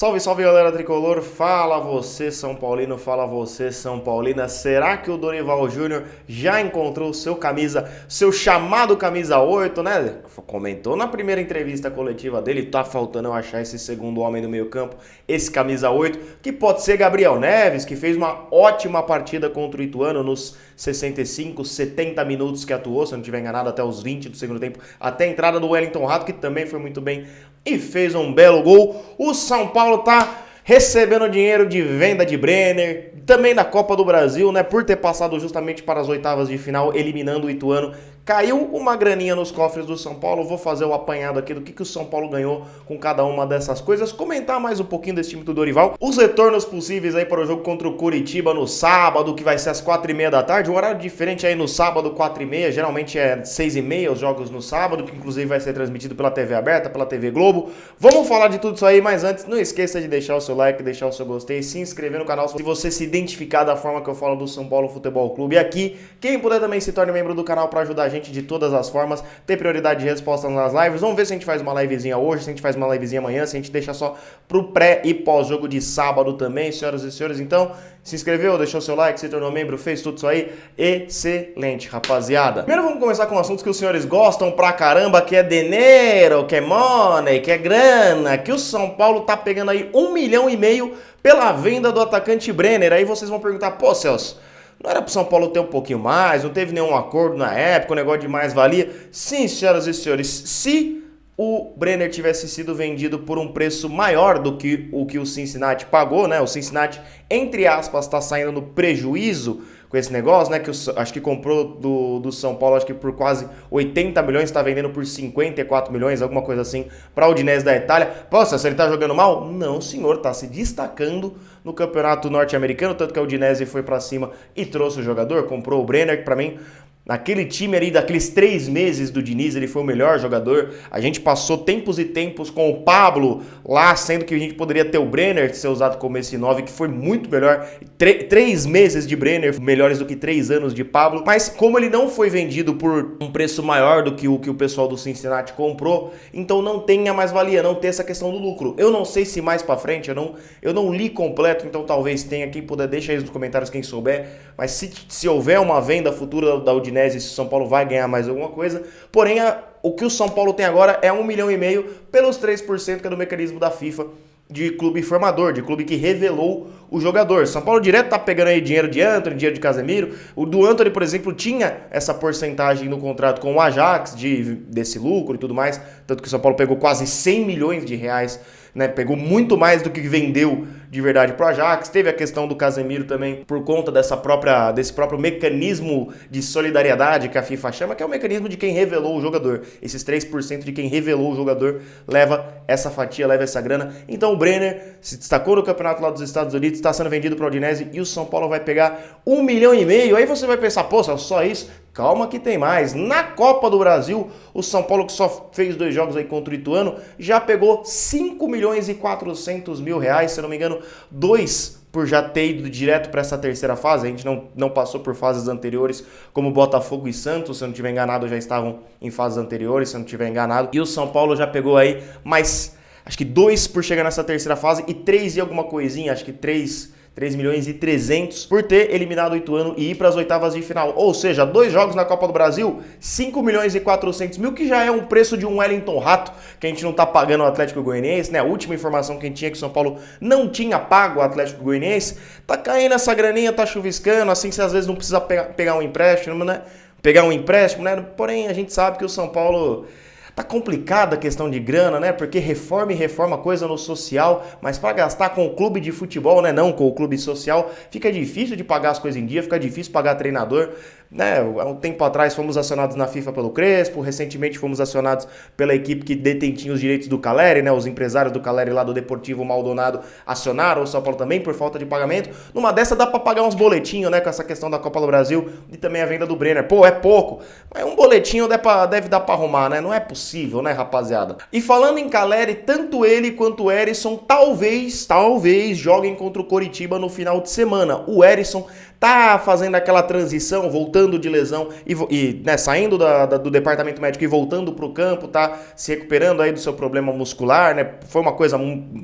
Salve, salve galera tricolor, fala você São Paulino, fala você São Paulina. Será que o Dorival Júnior já encontrou seu camisa, seu chamado camisa 8, né? Comentou na primeira entrevista coletiva dele, tá faltando eu achar esse segundo homem do meio campo, esse camisa 8, que pode ser Gabriel Neves, que fez uma ótima partida contra o Ituano nos 65, 70 minutos que atuou, se eu não estiver enganado, até os 20 do segundo tempo, até a entrada do Wellington Rato, que também foi muito bem e fez um belo gol. O São Paulo tá recebendo dinheiro de venda de Brenner, também da Copa do Brasil, né? Por ter passado justamente para as oitavas de final, eliminando o Ituano. Caiu uma graninha nos cofres do São Paulo. Vou fazer o apanhado aqui do que o São Paulo ganhou com cada uma dessas coisas. Comentar mais um pouquinho desse time do Dorival. Os retornos possíveis aí para o jogo contra o Curitiba no sábado, que vai ser às 4h30 da tarde. Um horário diferente aí no sábado, 4h30. Geralmente é 6h30 os jogos no sábado, que inclusive vai ser transmitido pela TV aberta, pela TV Globo. Vamos falar de tudo isso aí, mas antes, não esqueça de deixar o seu like, deixar o seu gostei, se inscrever no canal se você se identificar da forma que eu falo do São Paulo Futebol Clube. E aqui, quem puder também se torne membro do canal para ajudar a gente de todas as formas, ter prioridade de respostas nas lives. Vamos ver se a gente faz uma livezinha hoje, se a gente faz uma livezinha amanhã, se a gente deixa só pro pré e pós-jogo de sábado também, senhoras e senhores. Então, se inscreveu, deixou seu like, se tornou membro, fez tudo isso aí, excelente, rapaziada. Primeiro vamos começar com assuntos que os senhores gostam pra caramba, que é dinheiro, que é money, que é grana, que o São Paulo tá pegando aí 1,5 milhão pela venda do atacante Brenner. Aí vocês vão perguntar, pô, Celso, não era pro São Paulo ter um pouquinho mais, não teve nenhum acordo na época, o negócio de mais-valia? Sim, senhoras e senhores, se o Brenner tivesse sido vendido por um preço maior do que o Cincinnati pagou, né? O Cincinnati, entre aspas, está saindo no prejuízo com esse negócio, né? Que acho que comprou do São Paulo, acho que por quase 80 milhões, está vendendo por 54 milhões, alguma coisa assim, para o Udinese da Itália. Poxa, se ele tá jogando mal? Não, senhor, tá se destacando no campeonato norte-americano, tanto que a Udinese foi para cima e trouxe o jogador, comprou o Brenner, que para mim, naquele time ali, daqueles 3 meses do Diniz, ele foi o melhor jogador. A gente passou tempos e tempos com o Pablo lá, sendo que a gente poderia ter o Brenner ser usado como esse 9, que foi muito melhor. 3 meses de Brenner, melhores do que 3 anos de Pablo. Mas como ele não foi vendido por um preço maior do que o pessoal do Cincinnati comprou, então não tem a mais-valia, não tem essa questão do lucro. Eu não sei se mais pra frente, eu não li completo, então talvez tenha. Quem puder, deixa aí nos comentários quem souber. Mas se houver uma venda futura da Udinese, se o São Paulo vai ganhar mais alguma coisa. Porém, o que o São Paulo tem agora é 1,5 milhão pelos 3% que é do mecanismo da FIFA de clube formador, de clube que revelou o jogador. São Paulo direto tá pegando aí dinheiro de Antony, dinheiro de Casemiro. O do Antony, por exemplo, tinha essa porcentagem no contrato com o Ajax desse lucro e tudo mais. Tanto que o São Paulo pegou quase 100 milhões de reais, né? Pegou muito mais do que vendeu de verdade pro Ajax. Teve a questão do Casemiro também, por conta desse próprio mecanismo de solidariedade que a FIFA chama, que é o mecanismo de quem revelou o jogador. Esses 3% de quem revelou o jogador leva essa fatia, leva essa grana. Então o Brenner se destacou no campeonato lá dos Estados Unidos, está sendo vendido para o Udinese e o São Paulo vai pegar 1,5 milhão. Aí você vai pensar, pô, só isso? Calma que tem mais. Na Copa do Brasil, o São Paulo, que só fez 2 jogos aí contra o Ituano, já pegou 5,4 milhões, se eu não me engano, 2 por já ter ido direto para essa terceira fase. A gente não passou por fases anteriores, como Botafogo e Santos, se eu não estiver enganado, já estavam em fases anteriores, se eu não estiver enganado. E o São Paulo já pegou aí mais, acho que 2 por chegar nessa terceira fase e 3 e alguma coisinha, acho que 3 milhões e 300 por ter eliminado o Ituano e ir para as oitavas de final. Ou seja, 2 jogos na Copa do Brasil, 5 milhões e 400 mil, que já é um preço de um Wellington Rato, que a gente não tá pagando o Atlético Goianiense, né? A última informação que a gente tinha é que o São Paulo não tinha pago o Atlético Goianiense. Tá caindo essa graninha, tá chuviscando, assim você às vezes não precisa pegar um empréstimo, né? Porém, a gente sabe que o São Paulo tá complicada a questão de grana, né? Porque reforma coisa no social, mas para gastar com o clube de futebol, né? Não com o clube social, fica difícil de pagar as coisas em dia, fica difícil pagar treinador, né? Há um tempo atrás fomos acionados na FIFA pelo Crespo, recentemente fomos acionados pela equipe que detentinha os direitos do Caleri, né? Os empresários do Caleri lá do Deportivo Maldonado acionaram o São Paulo também por falta de pagamento. Numa dessa dá para pagar uns boletinhos, né? Com essa questão da Copa do Brasil e também a venda do Brenner. Pô, é pouco, mas um boletinho deve dar para arrumar, né? Não é possível, né, rapaziada? E falando em Caleri, tanto ele quanto o Herisson talvez joguem contra o Coritiba no final de semana. O Herisson tá fazendo aquela transição, voltando de lesão e né, saindo do departamento médico e voltando pro campo, tá se recuperando aí do seu problema muscular, né? Foi uma coisa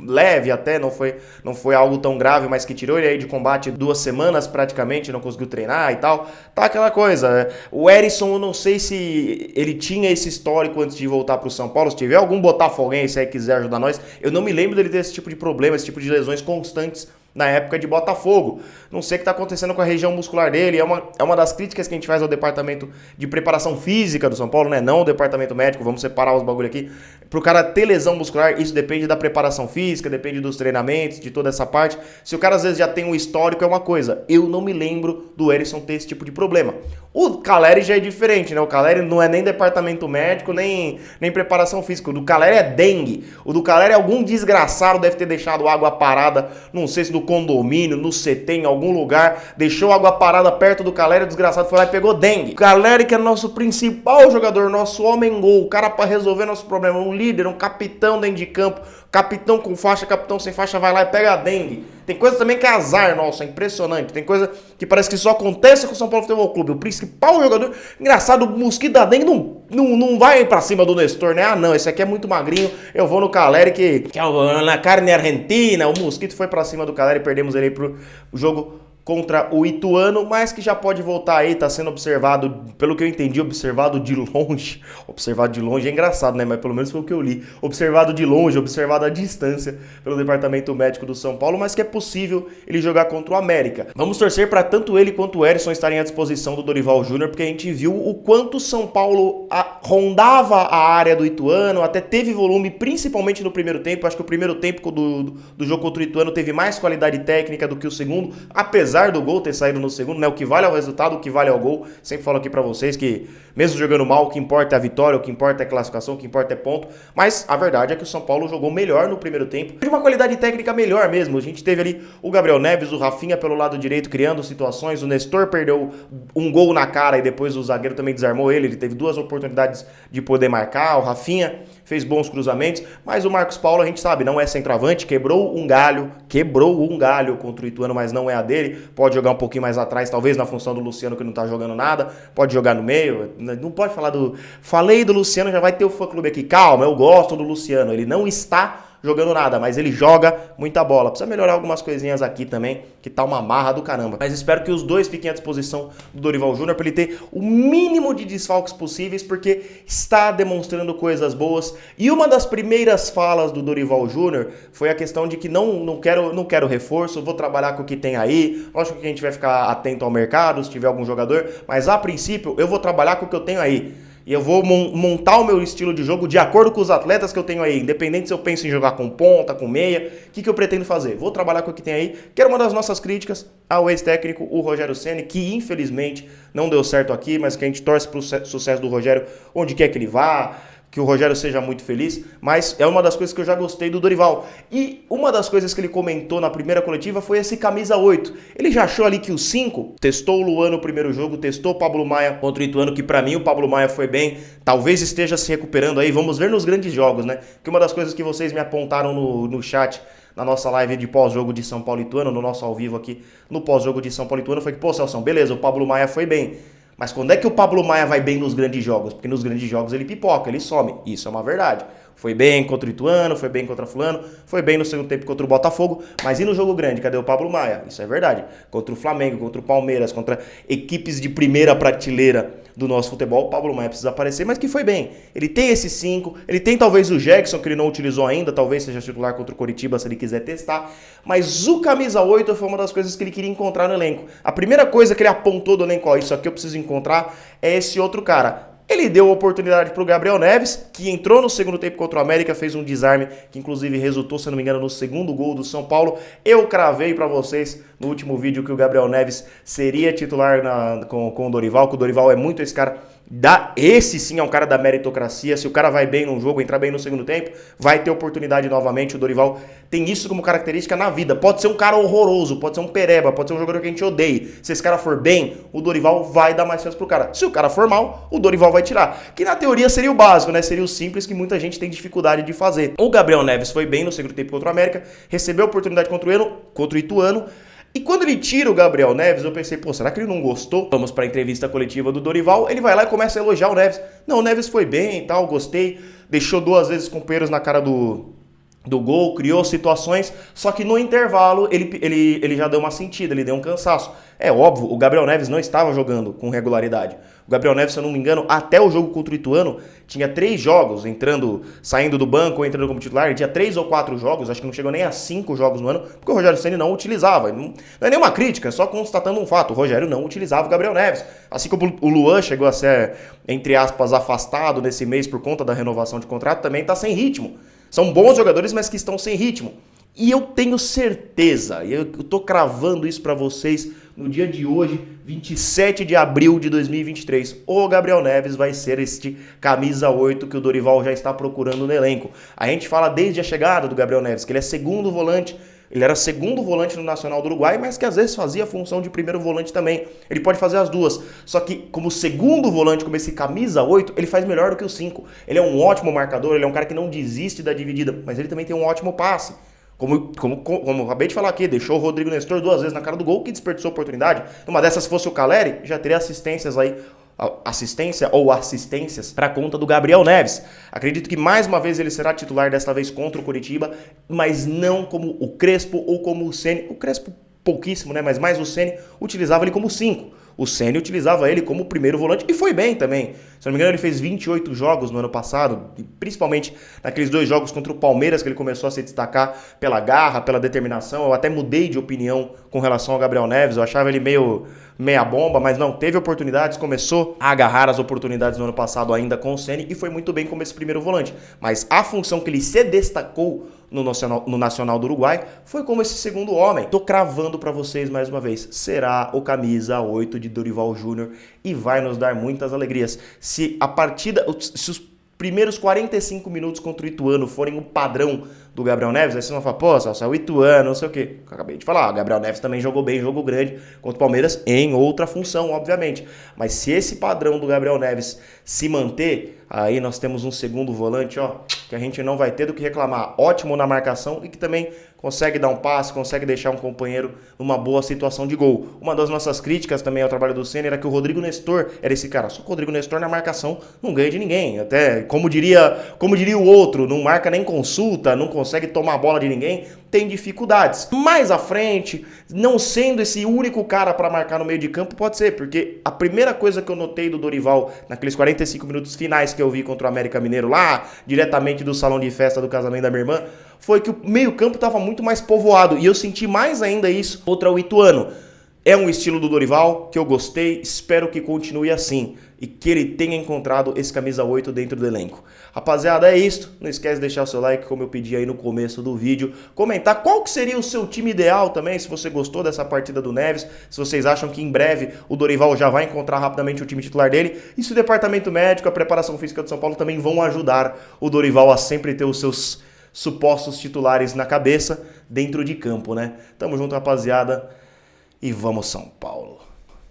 leve até, não foi algo tão grave, mas que tirou ele aí de combate 2 semanas praticamente, não conseguiu treinar e tal. Tá aquela coisa. O Herisson, eu não sei se ele tinha esse histórico antes de voltar pro São Paulo. Se tiver algum botafoguense aí que quiser ajudar nós, eu não me lembro dele ter esse tipo de problema, esse tipo de lesões constantes na época de Botafogo. Não sei o que está acontecendo com a região muscular dele. É uma das críticas que a gente faz ao departamento de preparação física do São Paulo, né? Não o departamento médico, vamos separar os bagulho aqui. Pro cara ter lesão muscular, isso depende da preparação física, depende dos treinamentos, de toda essa parte. Se o cara às vezes já tem um histórico, é uma coisa. Eu não me lembro do Herisson ter esse tipo de problema. O Caleri já é diferente, né? O Caleri não é nem departamento médico, nem preparação física. O do Caleri é dengue. O do Caleri é algum desgraçado, deve ter deixado água parada, não sei se do condomínio, no CT, em algum lugar, deixou água parada perto do Caleri, o desgraçado foi lá e pegou dengue. O Caleri, que é nosso principal jogador, nosso homem-gol, o cara para resolver nosso problema, um líder, um capitão dentro de campo, capitão com faixa, capitão sem faixa, vai lá e pega a dengue. Tem coisa também que é azar, nossa, é impressionante. Tem coisa que parece que só acontece com o São Paulo Futebol Clube. O principal jogador, engraçado, o mosquito da dengue não vai pra cima do Nestor, né? Ah, não, esse aqui é muito magrinho, eu vou no Caleri, que é na carne argentina. O mosquito foi pra cima do Caleri, perdemos ele aí pro jogo contra o Ituano, mas que já pode voltar aí, tá sendo observado, pelo que eu entendi, observado de longe. Observado de longe é engraçado, né? Mas pelo menos foi o que eu li. Observado de longe, observado à distância pelo departamento médico do São Paulo, mas que é possível ele jogar contra o América. Vamos torcer para tanto ele quanto o Herisson estarem à disposição do Dorival Júnior, porque a gente viu o quanto o São Paulo rondava a área do Ituano, até teve volume, principalmente no primeiro tempo. Acho que o primeiro tempo do jogo contra o Ituano teve mais qualidade técnica do que o segundo, apesar do gol ter saído no segundo, né? O que vale é o resultado, o que vale é o gol. Sempre falo aqui pra vocês que, mesmo jogando mal, o que importa é a vitória, o que importa é a classificação, o que importa é ponto. Mas a verdade é que o São Paulo jogou melhor no primeiro tempo, de uma qualidade técnica melhor mesmo. A gente teve ali o Gabriel Neves, o Rafinha pelo lado direito criando situações, o Nestor perdeu um gol na cara e depois o zagueiro também desarmou ele teve 2 oportunidades de poder marcar. O Rafinha fez bons cruzamentos, mas o Marcos Paulo, a gente sabe, não é centroavante, quebrou um galho contra o Ituano, mas não é a dele. Pode jogar um pouquinho mais atrás, talvez na função do Luciano, que não tá jogando nada, pode jogar no meio, não pode falar do... Falei do Luciano, já vai ter o fã-clube aqui, calma, eu gosto do Luciano, ele não está jogando nada, mas ele joga muita bola. Precisa melhorar algumas coisinhas aqui também, que tá uma marra do caramba. Mas espero que os dois fiquem à disposição do Dorival Júnior para ele ter o mínimo de desfalques possíveis, porque está demonstrando coisas boas. E uma das primeiras falas do Dorival Júnior foi a questão de que não quero reforço, vou trabalhar com o que tem aí. Lógico que a gente vai ficar atento ao mercado, se tiver algum jogador, mas a princípio eu vou trabalhar com o que eu tenho aí. E eu vou montar o meu estilo de jogo de acordo com os atletas que eu tenho aí. Independente se eu penso em jogar com ponta, com meia, o que eu pretendo fazer? Vou trabalhar com o que tem aí. Que era uma das nossas críticas ao ex-técnico, o Rogério Ceni, que infelizmente não deu certo aqui, mas que a gente torce para o sucesso do Rogério onde quer que ele vá. Que o Rogério seja muito feliz, mas é uma das coisas que eu já gostei do Dorival. E uma das coisas que ele comentou na primeira coletiva foi esse camisa 8. Ele já achou ali que o 5 testou o Luan no primeiro jogo, testou o Pablo Maia contra o Ituano, que pra mim o Pablo Maia foi bem, talvez esteja se recuperando aí, vamos ver nos grandes jogos, né? Que uma das coisas que vocês me apontaram no chat, na nossa live de pós-jogo de São Paulo e Ituano, no nosso ao vivo aqui, no pós-jogo de São Paulo e Ituano, foi que, pô, Celso, beleza, o Pablo Maia foi bem. Mas quando é que o Pablo Maia vai bem nos grandes jogos? Porque nos grandes jogos ele pipoca, ele some. Isso é uma verdade. Foi bem contra o Ituano, foi bem contra fulano, foi bem no segundo tempo contra o Botafogo. Mas e no jogo grande? Cadê o Pablo Maia? Isso é verdade. Contra o Flamengo, contra o Palmeiras, contra equipes de primeira prateleira do nosso futebol, o Pablo Maia precisa aparecer, mas que foi bem. Ele tem esse 5, ele tem talvez o Jackson, que ele não utilizou ainda, talvez seja titular contra o Coritiba se ele quiser testar, mas o camisa 8 foi uma das coisas que ele queria encontrar no elenco. A primeira coisa que ele apontou do elenco, ó, isso aqui eu preciso encontrar, é esse outro cara. Ele deu a oportunidade para o Gabriel Neves, que entrou no segundo tempo contra o América, fez um desarme, que inclusive resultou, se não me engano, no segundo gol do São Paulo. Eu cravei para vocês no último vídeo que o Gabriel Neves seria titular com o Dorival, que o Dorival é muito esse cara. Esse sim é um cara da meritocracia. Se o cara vai bem num jogo, entrar bem no segundo tempo, vai ter oportunidade novamente. O Dorival tem isso como característica na vida. Pode ser um cara horroroso, pode ser um pereba, pode ser um jogador que a gente odeie. Se esse cara for bem, o Dorival vai dar mais chance pro cara. Se o cara for mal, o Dorival vai tirar. Que na teoria seria o básico, né? Seria o simples que muita gente tem dificuldade de fazer. O Gabriel Neves foi bem no segundo tempo contra o América, recebeu a oportunidade contra o Ituano. E quando ele tira o Gabriel Neves, eu pensei, pô, será que ele não gostou? Vamos para a entrevista coletiva do Dorival, ele vai lá e começa a elogiar o Neves. Não, o Neves foi bem e tal, gostei, deixou 2 vezes companheiros na cara do gol, criou situações, só que no intervalo ele já deu uma sentida, ele deu um cansaço. É óbvio, o Gabriel Neves não estava jogando com regularidade. O Gabriel Neves, se eu não me engano, até o jogo contra o Ituano, tinha 3 jogos, saindo do banco ou entrando como titular, ele tinha 3 ou 4 jogos, acho que não chegou nem a 5 jogos no ano, porque o Rogério Ceni não utilizava. Não é nenhuma crítica, é só constatando um fato, o Rogério não utilizava o Gabriel Neves. Assim como o Luan chegou a ser, entre aspas, afastado nesse mês por conta da renovação de contrato, também está sem ritmo. São bons jogadores, mas que estão sem ritmo. E eu tenho certeza, e eu tô cravando isso para vocês no dia de hoje, 27 de abril de 2023. O Gabriel Neves vai ser este camisa 8 que o Dorival já está procurando no elenco. A gente fala desde a chegada do Gabriel Neves, que ele é segundo volante. Ele era segundo volante no Nacional do Uruguai, mas que às vezes fazia a função de primeiro volante também. Ele pode fazer as duas. Só que como segundo volante, como esse camisa 8, ele faz melhor do que o 5. Ele é um ótimo marcador, ele é um cara que não desiste da dividida, mas ele também tem um ótimo passe. Como eu acabei de falar aqui, deixou o Rodrigo Nestor 2 vezes na cara do gol, que desperdiçou a oportunidade. Uma dessas, se fosse o Caleri, já teria assistências para conta do Gabriel Neves. Acredito que mais uma vez ele será titular, desta vez contra o Coritiba, mas não como o Crespo ou como o Ceni. O Crespo pouquíssimo, né? Mas mais o Ceni utilizava ele como 5. O Ceni utilizava ele como primeiro volante e foi bem também. Se não me engano, ele fez 28 jogos no ano passado, principalmente naqueles 2 jogos contra o Palmeiras, que ele começou a se destacar pela garra, pela determinação. Eu até mudei de opinião com relação ao Gabriel Neves, eu achava ele meio meia bomba, mas não, teve oportunidades, começou a agarrar as oportunidades no ano passado ainda com o Ceni e foi muito bem como esse primeiro volante. Mas a função que ele se destacou no Nacional do Uruguai foi como esse segundo homem. Tô cravando para vocês mais uma vez, será o camisa 8 de Dorival Júnior e vai nos dar muitas alegrias. Se os primeiros 45 minutos contra o Ituano forem o padrão do Gabriel Neves, aí vocês vão falar, pô, só o Ituano, não sei o quê. Eu acabei de falar, o Gabriel Neves também jogou bem, jogo grande contra o Palmeiras em outra função, obviamente. Mas se esse padrão do Gabriel Neves se manter, aí nós temos um segundo volante, ó, que a gente não vai ter do que reclamar. Ótimo na marcação e que também consegue dar um passe, consegue deixar um companheiro numa boa situação de gol. Uma das nossas críticas também ao trabalho do Ceni era que o Rodrigo Nestor era esse cara. Só que o Rodrigo Nestor na marcação não ganha de ninguém. Até, como diria o outro, não marca nem consulta, não consegue tomar a bola de ninguém, tem dificuldades. Mais à frente, não sendo esse único cara para marcar no meio de campo, pode ser, porque a primeira coisa que eu notei do Dorival naqueles 45 minutos finais que eu vi contra o América Mineiro lá, diretamente do salão de festa do casamento da minha irmã, foi que o meio-campo estava muito mais povoado. E eu senti mais ainda isso contra o Ituano. É um estilo do Dorival que eu gostei, espero que continue assim. E que ele tenha encontrado esse camisa 8 dentro do elenco. Rapaziada, é isso. Não esquece de deixar o seu like, como eu pedi aí no começo do vídeo. Comentar qual que seria o seu time ideal também, se você gostou dessa partida do Neves. Se vocês acham que em breve o Dorival já vai encontrar rapidamente o time titular dele. E se o departamento médico, a preparação física do São Paulo também vão ajudar o Dorival a sempre ter os seus supostos titulares na cabeça dentro de campo, né? Tamo junto, rapaziada, e vamos São Paulo!